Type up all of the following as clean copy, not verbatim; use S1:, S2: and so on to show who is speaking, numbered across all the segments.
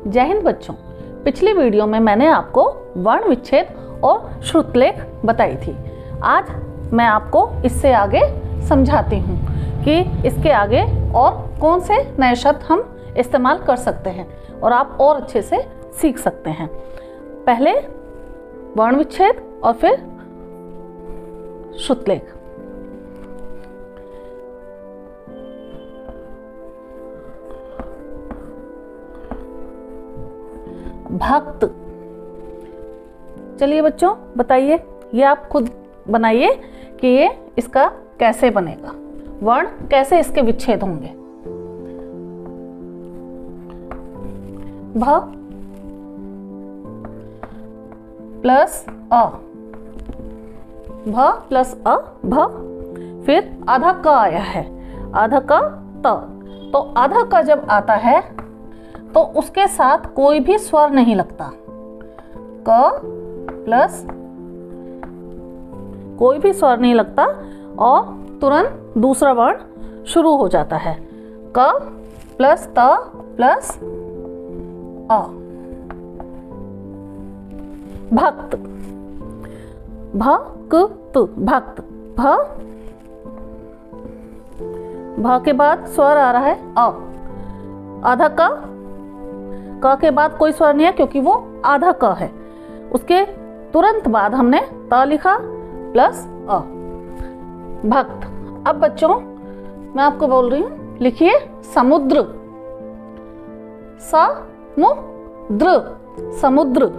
S1: जय हिंद बच्चों। पिछली वीडियो में मैंने आपको वर्ण विच्छेद और श्रुतलेख बताई थी। आज मैं आपको इससे आगे समझाती हूँ कि इसके आगे और कौन से नए शब्द हम इस्तेमाल कर सकते हैं और आप और अच्छे से सीख सकते हैं। पहले वर्ण विच्छेद और फिर श्रुतलेख। भक्त। चलिए बच्चों बताइए, ये आप खुद बनाइए कि ये इसका कैसे बनेगा, वर्ण कैसे इसके विच्छेद होंगे। भ प्लस अ, भ प्लस अ भ। फिर आधा क आया है, आधा क त। तो आधा क जब आता है तो उसके साथ कोई भी स्वर नहीं लगता। क प्लस कोई भी स्वर नहीं लगता और तुरंत दूसरा वर्ण शुरू हो जाता है। क प्लस त प्लस अ। भक्त। भक्त, भक्त। भ के बाद स्वर आ रहा है अ। आधा क के बाद कोई स्वर नहीं है क्योंकि वो आधा क है। उसके तुरंत बाद हमने त लिखा प्लस अ। भक्त। अब बच्चों मैं आपको बोल रही हूँ, लिखिए समुद्र। समुद्र, समुद्र।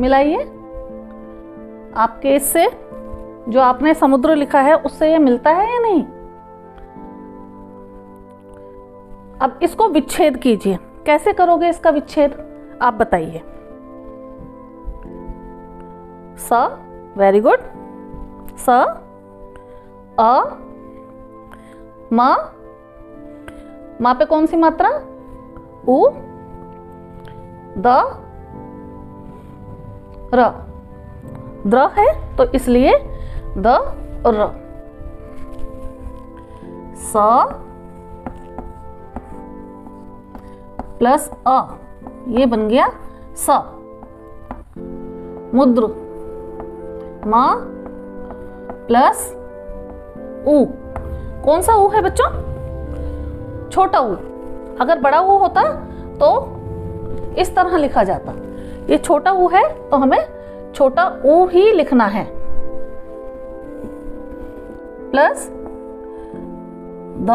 S1: मिलाइए। आपके इससे जो आपने समुद्र लिखा है उससे ये मिलता है या नहीं? अब इसको विच्छेद कीजिए। कैसे करोगे इसका विच्छेद, आप बताइए। स, वेरी गुड। स, अ, म पे कौन सी मात्रा? उ, द, र। द्र है तो इसलिए द र। स प्लस अ, ये बन गया स। मुद्र। म प्लस उ। कौन सा उ है बच्चों? छोटा उ। अगर बड़ा उ होता तो इस तरह लिखा जाता। ये छोटा उ है तो हमें छोटा उ ही लिखना है। प्लस द,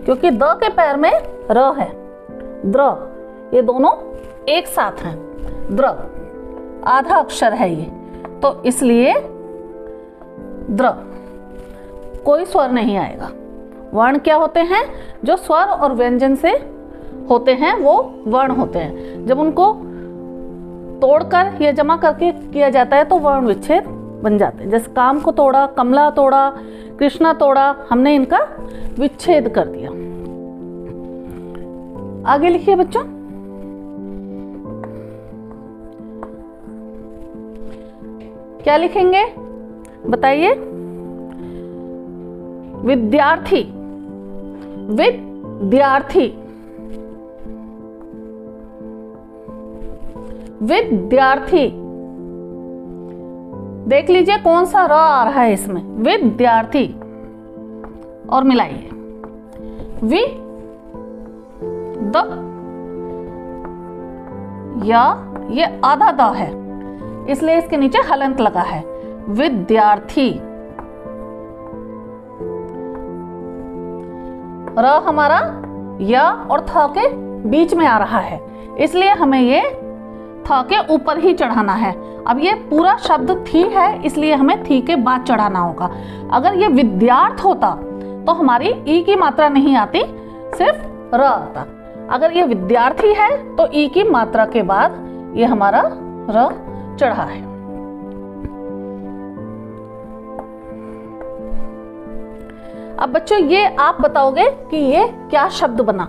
S1: क्योंकि द के पैर में र है। द्र, ये दोनों एक साथ हैं। द्र आधा अक्षर है ये, तो इसलिए द्र। कोई स्वर नहीं आएगा। वर्ण क्या होते हैं? जो स्वर और व्यंजन से होते हैं वो वर्ण होते हैं। जब उनको तोड़कर या जमा करके किया जाता है तो वर्ण विच्छेद बन जाते हैं। जैसे काम को तोड़ा, कमला तोड़ा, कृष्णा तोड़ा, हमने इनका विच्छेद कर दिया। आगे लिखिए बच्चों। क्या लिखेंगे बताइए? विद्यार्थी। विद्यार्थी, विद्यार्थी। देख लीजिए कौन सा र आ रहा है इसमें। विद्यार्थी। और मिलाइए। वि द, या ये आधा द है इसलिए इसके नीचे हलंत लगा है। विद्यार्थी। र हमारा या और थ के बीच में आ रहा है इसलिए हमें ये थ के ऊपर ही चढ़ाना है। अब ये पूरा शब्द थी है इसलिए हमें थी के बाद चढ़ाना होगा। अगर ये विद्यार्थ होता तो हमारी ई की मात्रा नहीं आती, सिर्फ र आता। अगर ये विद्यार्थी है तो ई की मात्रा के बाद ये हमारा र चढ़ा है। अब बच्चों ये आप बताओगे कि ये क्या शब्द बना।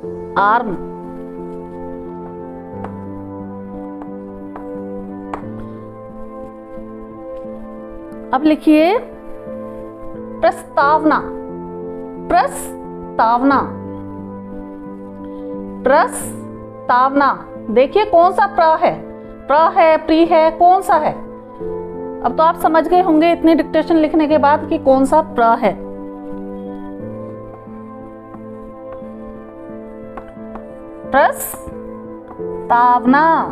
S1: आर्म, अब लिखिए प्रस्तावना, प्रस्तावना, प्रस्तावना। देखिए कौन सा प्र है, प्र है, प्री है, कौन सा है। अब तो आप समझ गए होंगे इतनी डिक्टेशन लिखने के बाद कि कौन सा प्र है। प्रस्तावना।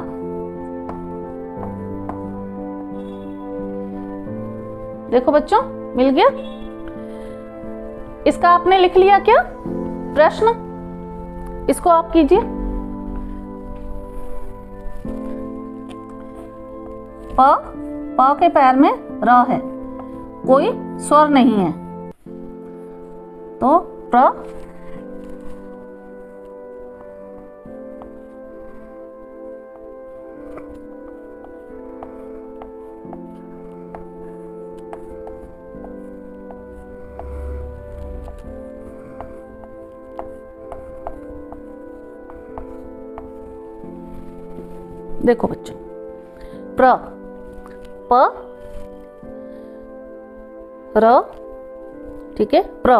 S1: देखो बच्चों मिल गया। इसका आपने लिख लिया क्या प्रश्न, इसको आप कीजिए। प के पैर में र है, कोई स्वर नहीं है, तो प्र। देखो बच्चों प्र, प, र, ठीक है, प्र,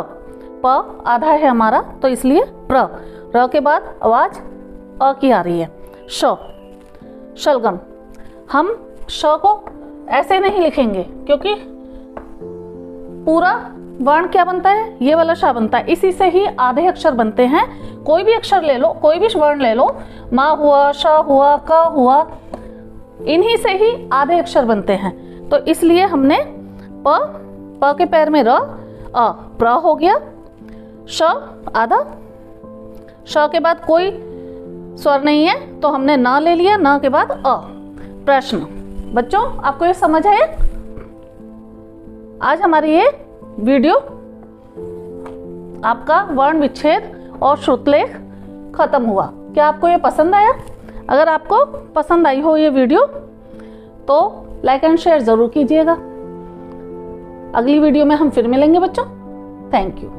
S1: प आधा है हमारा तो इसलिए प्र। र के बाद आवाज अ की आ रही है। श, शलगम। हम श को ऐसे नहीं लिखेंगे क्योंकि पूरा वर्ण क्या बनता है, ये वाला श बनता है, इसी से ही आधे अक्षर बनते हैं। कोई भी अक्षर ले लो, कोई भी वर्ण ले लो, माँ हुआ, श हुआ, क हुआ, इन्हीं से ही आधे अक्षर बनते हैं। तो इसलिए हमने प के पैर में र, अ, प्र हो गया। श आधा, श के बाद कोई स्वर नहीं है तो हमने न ले लिया, न के बाद अ। प्रश्न। बच्चों आपको ये समझ आया? आज हमारी ये वीडियो आपका वर्ण विच्छेद और श्रुतलेख खत्म हुआ। क्या आपको ये पसंद आया? अगर आपको पसंद आई हो ये वीडियो तो लाइक एंड शेयर जरूर कीजिएगा। अगली वीडियो में हम फिर मिलेंगे बच्चों। Thank you.